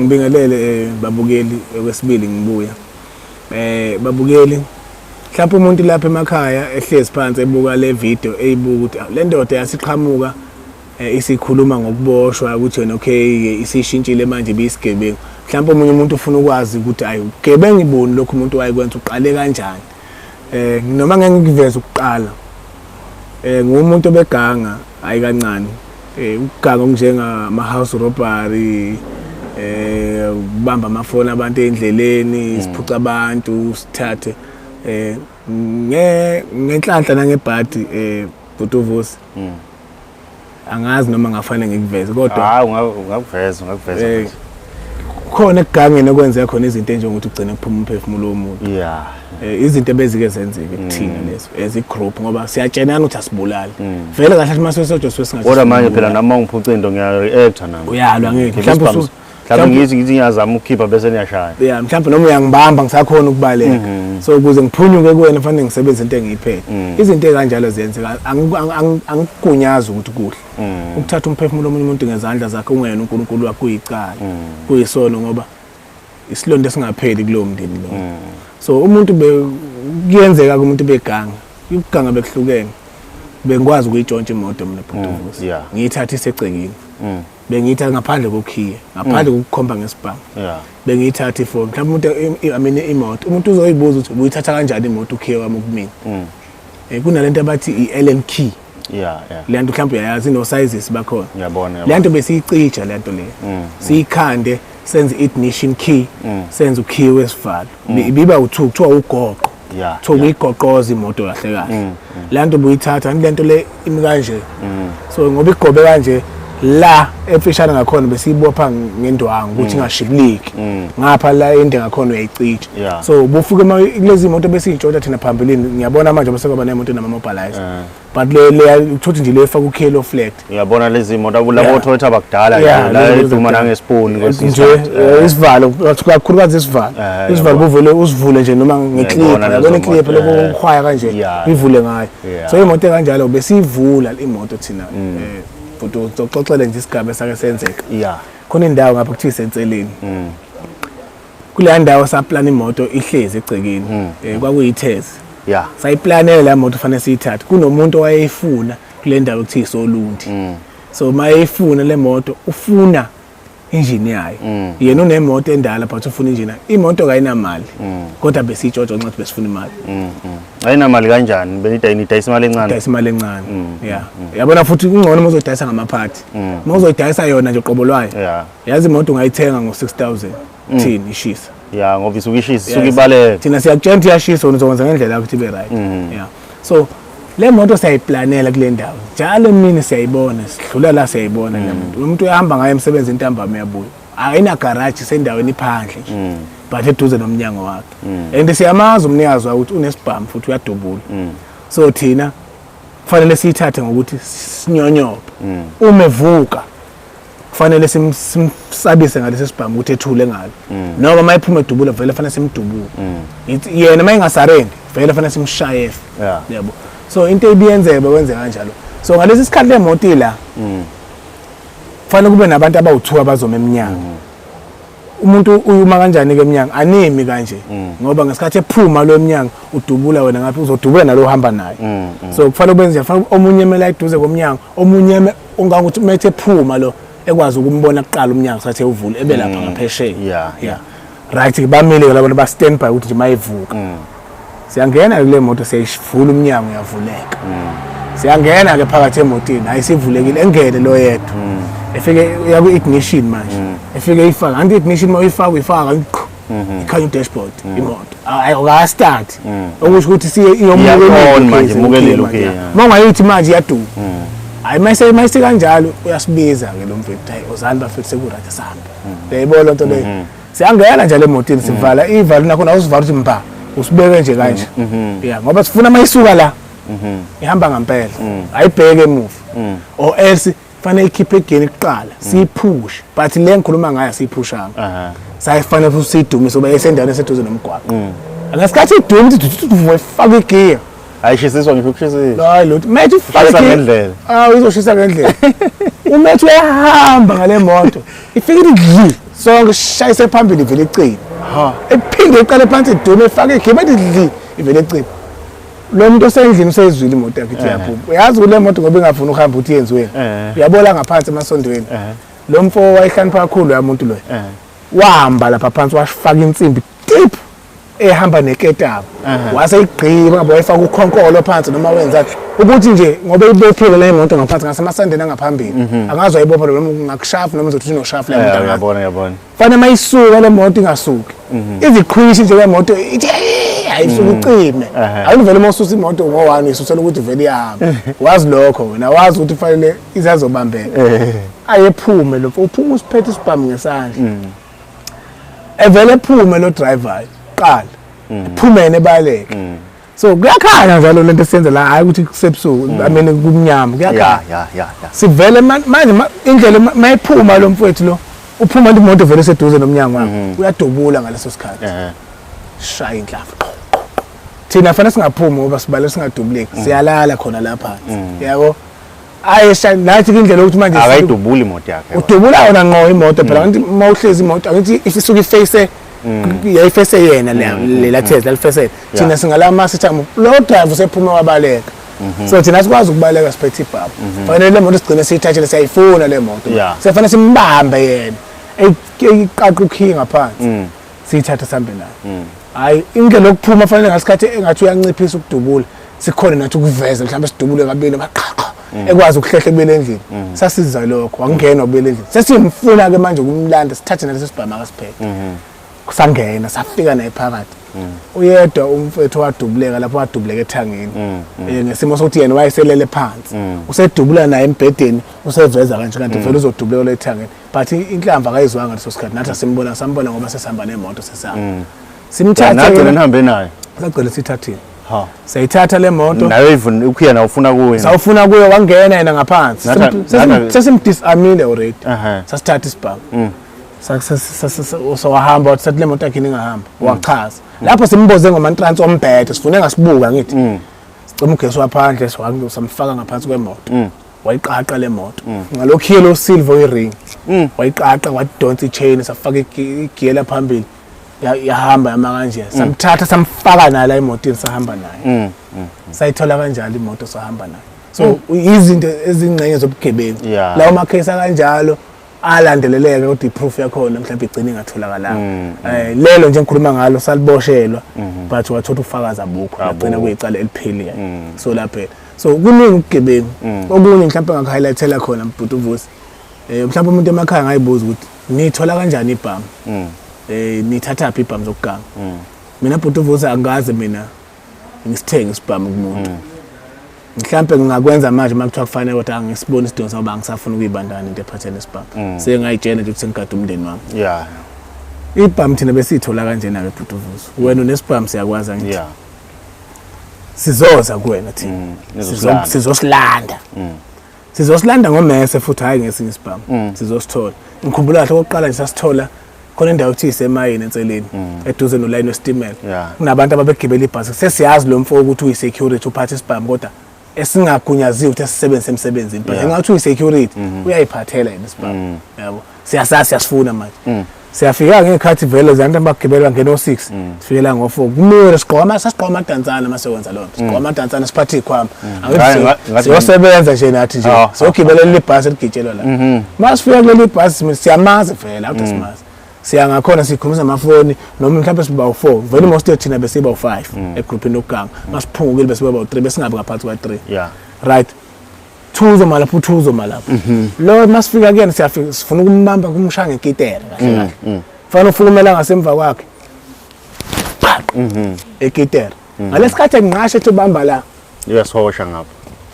ngibingelele babukeli okwesibili ngibuya. Babukeli mhlawumbe umuntu lapha emakhaya ehlezi phansi ebuka le video eyibuka ukuthi le ndoda yasiqhamuka isikhuluma ngokuboshwa ukuthi yena okay isishintshile manje biyisigebengu. Mhlawumbe omunye umuntu ufuna ukwazi ukuthi ayi ugebengu iboni lokho umuntu wayekwenza uqale kanjani. Noma ngeke ngiveze ukuqala. Ngumuntu obeganga ayi kancane. Ukuganga njenga ama house robbery ubamba amafoni abantu endleleni siphuca abantu sithathe ngenhlanhla nangebhadi Butuvusi angazi noma ngafanele ngikuveze kodwa ungakuveza khona ekugangeni okwenzeka khona izinto enjengokuthi ugcine kuphuma umphefumulo womuntu izinto ebezike zenzeke kuthina lezo as a group ngoba siyatshenana ukuthi asibulali vele kahle mase sodwa singathi kodwa manje phela noma ngiphuca into ngiya-reacta nami uyalwa ngeke mhlawumbe ngithi ngiyazama ukukhipha bese niyashaya mhlawumbe noma uyangibamba ngisakhona ukubaleka so ukuze ngiphunyuke kuwena fanele ngisebenze into engiyiphethe izinto ekanjalo ziyenzeka angikugunyaza ukuthi kuhle ukuthatha umphefumulo womunye umuntu ngezandla zakhe ungena uNkulunkulu wakho uyicala kuyisono ngoba isilonda esingapheli kulowo mndeni lo so umuntu kuyenzeka umuntu beganga ukuganga bekuhlukene bengikwazi ukuyitshontsha imoto mina Butuvusi ngiyithatha isegcekeni bengiyithatha ngaphandle kokhiye ngaphandle kokukhomba ngesibhamu bengiyithatha ifoni mhlawumbe umuntu imoto umuntu uzoyibuza ukuthi uyithatha kanjani imoto ukhiye wami kumina kunalento abathi i-Allen key lento mhlawumbe uyayazi no sizes bakhona ngiyabona lento besiyicitsha lento le siyikhande senze ignition key senze ukhiye wesivalo biba u2 kuthiwa ugoqo thoba igoqoza imoto kahle kahle lento buyithatha lento le imi kanje so ngoba igobe kanje la efishana ngakhona besiyibopha ngendwangu ukuthi ingashibiliki ngapha la ende ngakhona uyayicitsha so bufuke kulezi imoto besiyitshontsha thina phambilini ngiyabona manje bese kuba nemoto nama-mobilizer but le uthothi nje le efaka ukhelo flat uyabona lezi moto labo Toyota bakudala la iduma nangespoon nje isivalo kakhulukazi isivalo buvele usivule nje noma ngeclip yabona iclip lokho ukhwaya kanje ivule ngayo so imoto kanjalo besiyivula imoto thina uzoxoxela nje isigaba esake senzeka khona indawo ngapha kuthiwa isenseleni kule ndawo saplana imoto ihlezi egcekeni kwakuyithezi sayiplanela la moto fanele siyithathe kunomuntu owayeyifuna kule ndawo ekuthiwa iSolundi so mayeyifuna le moto ufuna engine yayo yena unemoto endala but ufuna engine imoto kayinamali kodwa besitshotsho nxa besifuna imali ayinamali kanjani benidayisa imali encane dayisa imali encane yabona futhi ungcono uma uzodayisa ngamaphathi uma uzodayisa yona nje qobo lwayo yazi imoto ungayithenga ngo-6,000 thini ishisa ngoba isuke ishisa isuke ibaleka thina siyakutshela ukuthi iyashisa wena uzokwenza ngendlela ukuthi ibe right so le moto siyayiplanela kule ndawo njalo emini siyayibona sidlula la siyayibona le moto umuntu uyahamba ngayo emsebenzini ntambama uyabuya ayina garage sendaweni iphandle but eduze nomnyango wakhe and siyamaza umnikazi ukuthi unesibhamu futhi uyadubula so thina kufanele siyithathe ngokuthi sinyonyobe uma evuka kufanele simsabise ngalesi sibhamu ukuthi ethule ngalo noma mayiphuma edubula vele fanele simdubule yena mayingasarendi vele fanele simshaye yabo so into ebiyenzeka bekwenze kanjalo so ngalesi sikhathi le moto la kufanele kube nabantu abawu2 abazoma eminyango umuntu uyuma kanjani ke eminyango anemi kanje ngoba ngesikhathi ephuma lo eminyango udubula wena ngapha uzodubula nalo uhamba naye so kufanele benze kufanele omunye emela eduze komnyango omunye ungakuthi methe ephuma lo ekwazi ukumbona kuqala umnyango sathi uvule ebe lapha ngaphesheya right bamile labo ba stand by ukuthi mayivuka siyangena kule moto siyayivula umnyango uyavuleka siyangena ke phakathi emotini ayisivulekile engene lo yedwa efike uyaku ignition manje efike ifaka anti ignition mayifaka ikhanya dashboard imoto ayika start okusho ukuthi siye iyomukelele manje mukelele okay mangayithi manje iyaduma hayi mayise kanjalo uyasibiza ke lo mfethu hayi ozani bafethu sekurate sihamba uyayibona into leyo siyangena nje le motini sivala ivalo nakho awusivala ukuthi mba usibeke nje kanje ngoba sifuna mayisuka la ihamba ngempela ayibheke emuva or else fanele ikhiphe egeni kuqala siyipush but le ngikhuluma ngayo siyiphushanga sayifanele futhi siyidumise oba esendaweni eseduze nomgwaqo ngasikhathi iduma ukuthi ufake igear ayishisiswa ngisho ukushisa hayi lo methi ufake ngendlela uzoshisa ngendlela umethi uyahamba ngale moto ifike idli sonke sishayise phambili ivele iciphe Ha. ephinde iqale phansi idume efake igebe ethi dli ivele eciphe lo muntu osendlini usezwile imoto yakhe ithi yaphuma uyazi kule moto ngoba ingafuni ukuhamba uthi yenziweni uyabola ngaphansi emasondweni lo mfo wayihlonipha kakhulu ya muntu lo wahamba lapha phansi wafaka insimbi deep ehamba neketabo waseyigqiba ngoba wayefaka ukhonkolo phansi noma wenza ukuthi nje ngoba ibephile le moto ngaphansi ngasemasandeni angaphambili angazi wayibopha noma ngakushafu noma uzothi unoshafu la moto Uyabona. fanele mayisuka le moto ingasuki iziqhwishi nje le moto ithi ayisuka ucime ayivele mosusa imoto ngo1 isusela ukuthi vele iyahamba wazi lokho wena wazi ukuthi fanele izazobambeka ayephume lo uphuma usiphethe isibhamu ngesandla evele ephume lo driver qala iphumene baleke so kuyakhanya njalo lento esiyenza la hayi ukuthi kusebusuku I mean kumnyama kuyakhanya Ya. sivele manje indlela mayiphuma lo mfowethu lo uphuma imoto vele seduze nomnyango wakhe uyadubula ngaleso sikhathi shaya indlava thina fanele singaphumi ngoba sibale singadubuleki siyalala khona lapha yabo ayesha nathi indlela ukuthi manje Akayidubuli imoto yakhe. udubula yona ngqo imoto phela ngithi mawuhlezi imoto ngithi isuka iface yayiface yena lela Tesla liface thina singalama sithamu lo driver sephuma wabaleka so thina sikwazi ukubaleka siphethe ibhabu fanele le moto sigcine siyithathele siyayifuna le moto sefanele simbambe yena eyiqaqa ukhi ngaphansi siyithatha sambe nayo hayi indlela yokuphuma fanele ngasikhathi engathi uyanciphisa ukudubula sikhona nathi ukuveza mhlawumbe sidubule kabili baqhaqa ekwazi ukuhlehla kubele endlini sasiza lokho wangena kubele endlini sesimfuna ke manje ukumlanda sithathe naleso sibhama akasipheke kusangena safika naye phakathi uyedwa umfethu wadubuleka lapho wadubuleka ethangeni ngesimo sokuthi yena wayeselele phansi usedubula naye embedeni useveza kanje kanti vele uzodubuleka ethangeni but inhlamba akayizwanga ngaleso sikhathi nathi sambona ngoba sesihamba nemoto sesihamba simthatha Nathi nihambe naye. sagcela sithathile Ha. sayithatha le moto Nawe even ukuyena ufuna kuwe. sawufuna kuyo wangena yena ngaphansi sesimdisamile already sasithatha isibhamu sawahamba wathi sathi le moto yakhe ingahamba wachaza lapho simboze ngomantrans ombhedo sifune ngasibuka ngithi sicela ugesi waphandle samfaka ngaphansi kwemoto wayiqaqa le moto ngalokho lo silver iring wayiqaqa wadonsa ichain safaka igiye la phambili yahamba yama kanje samthatha samfaka nala emotweni sahamba naye sayithola kanjalo imoto sahamba naye so izinto ezingcenye zobugebengu lawo makhesi kanjalo alandeleleke ukuthi iproof yakhona mhlawumbe igcine ingatholakalanga lelo nje ngikhuluma ngalo saliboshelwa but wathola ufakazi abukho yagcina kuyicala elipheliya so lapha so kuningi ukugebengu okunye mhlawumbe ngakhighlightela khona mbhuti uvusi mhlawumbe umuntu emakhaya ngayibuza ukuthi nithola kanjani ibhamu nithatha phi ibhamu zokuganga mina bhuti uvusi angazi mina ngisithenge isibhamu kumuntu mhlawumbe ngingakwenza manje makuthiwa kufanele ukuthi angisibone isidingo soba ngisafuna ukuyibandana into ephathele isibhamu sengayitshela nje ukuthi sengigada umndeni wami ibhamu thina besithola kanjena ke bhuti uvusi wena unesibhamu siyakwazi ngithi sizoza kuwena thina sizosilanda ngomese futhi hayi ngesinye isibhamu sizosithola ngikhumbula kahle okokuqala nje sasithola khona indawo ethi isemayini enseleni eduze noline westimela kunabantu ababegibela ibhasi sesiyazi lo mfo ukuthi uyisecurity uphatha isibhamu kodwa esingagunyaziwe ukuthi asisebenzise emsebenzini but engathi uyisecurity uyayiphathela yena isibhamu yabo siyasifuna manje siyafika ngekhathi vele zantu abagibela ngeno 6 sifikela ngo 4 kumele sigqoka amadantsana masekwenza lonto sigqoka amadantsana siphathe ikhwama angithi siyosebenza nje nathi nje siyogibela le bhasi eligitshelwa la masifika kuleli bhasi siyamazi vele awuthi simazi siya ngakhona sikhuluma amafoni noma mhlawumbe siba u4 vele most of thina besiba u5 egroupini lokuganga masiphungukile besiba u3 besingabe ngaphansi kwa3 right thuzo malapho thuzo malapho lo masifika kuyena siyafika sifuna ukumbamba kumshaya ngekitera kahle kahle fanele ufumela ngasemva kwakhe ekitera ngalesikhathi nginqashe ethi bamba la uyasihosha ngapha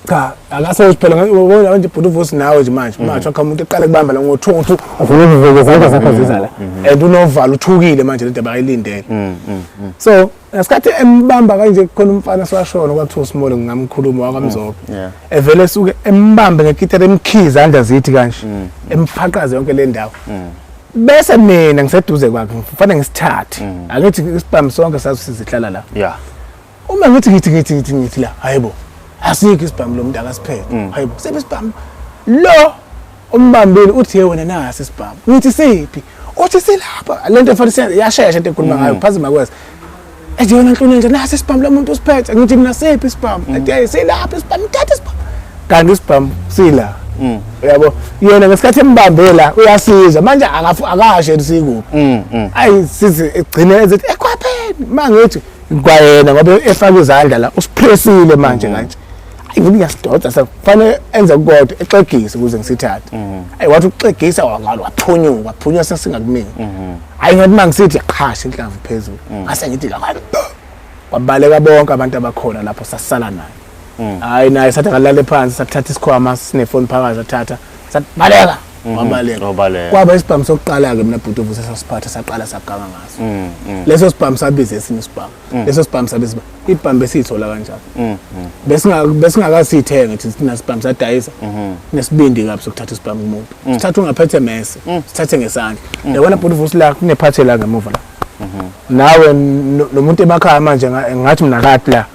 cha akase usiphela ngibona nje bhuti uvusi nawe nje manje akho umuntu eqala kubamba la ngo2 ufuna ukuveza zakho zakho zizala and unovalo uthukile manje lento abayilindele so ngesikhathi embamba kanje khona umfana swashona kwathiwa uSmall ngingamkhuluma wakamzoko evele suke embambe ngekitera emkhiza izandla zithi kanje emphaqaze yonke le ndawo bese mina ngiseduze kwakhe kufanele ngisithathe angithi isibhamu sonke sasizihlala la uma ngithi la hayibo asikho isibhamu lo muntu akasiphethe hayibo sebe isibhamu lo umbambile uthi wena nasi isibhamu ngithi siphi uthi silapha lento efanele yashesha into ekhuluma ngayo phazima kwesa ethi yona Nhloni nje nasi isibhamu lomuntu usiphethe ngithi mina sephi isibhamu ethi silapha isibhamu thatha isibhamu kanti isibhamu sila yabo yena ngesikhathi embambela uyasiza manje akashe sikuphi ayi sizi egcine ezithi ekwapheni mangithi kwayena ngoba efaka izandla la usipressile manje kanje ayi ngithi ngiyasidoda sakufanele enze kodwa exegise ukuze ngisithathe ayi wathi ukuxegisa wangalo waphunyuka sesingakumini ayi ngathi mangisithi qhasha inhlavu phezulu ngase ngithi la kwabaleka bonke abantu abakhona lapho sasala naye hayi naye sathi akalale phansi sathatha isikhwama sinefoni phakathi sathatha sathi baleka wabaleka kwaba isibhamu sokuqala ke mina bhuti sasiphatha saqala saganga ngaso leso sibhamu sabiza esinye isibhamu leso sibhamu sabiza ibhamu besithola kanjalo besingakasithengathi sina sibhamu sadayisa nesibindi kabi sokuthatha isibhamu kumuntu sithatha ungaphethe mese sithathe ngesandla yabona bhuti la kunephathe la ngemuva la nawe nomuntu emakhaya manje ngathi mina kathi la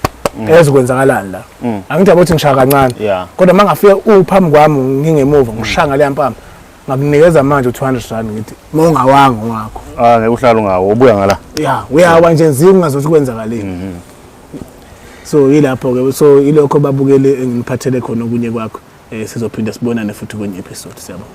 ezokwenzakalani la angithi abothi ngishaya kancane kodwa mangafika uphambi kwami ngingemuva ngishanga le mpama ngakunikeza manje u200 ngithi mongawanga wakho ngeke uhlala ungawo ubuya ngala uyawa nje nzima ungazothi kwenzakaleni so yilapho ke so ilokho babukele engiphathele khona okunye kwakho sizophinda sibonane futhi kwenye episode siyabona.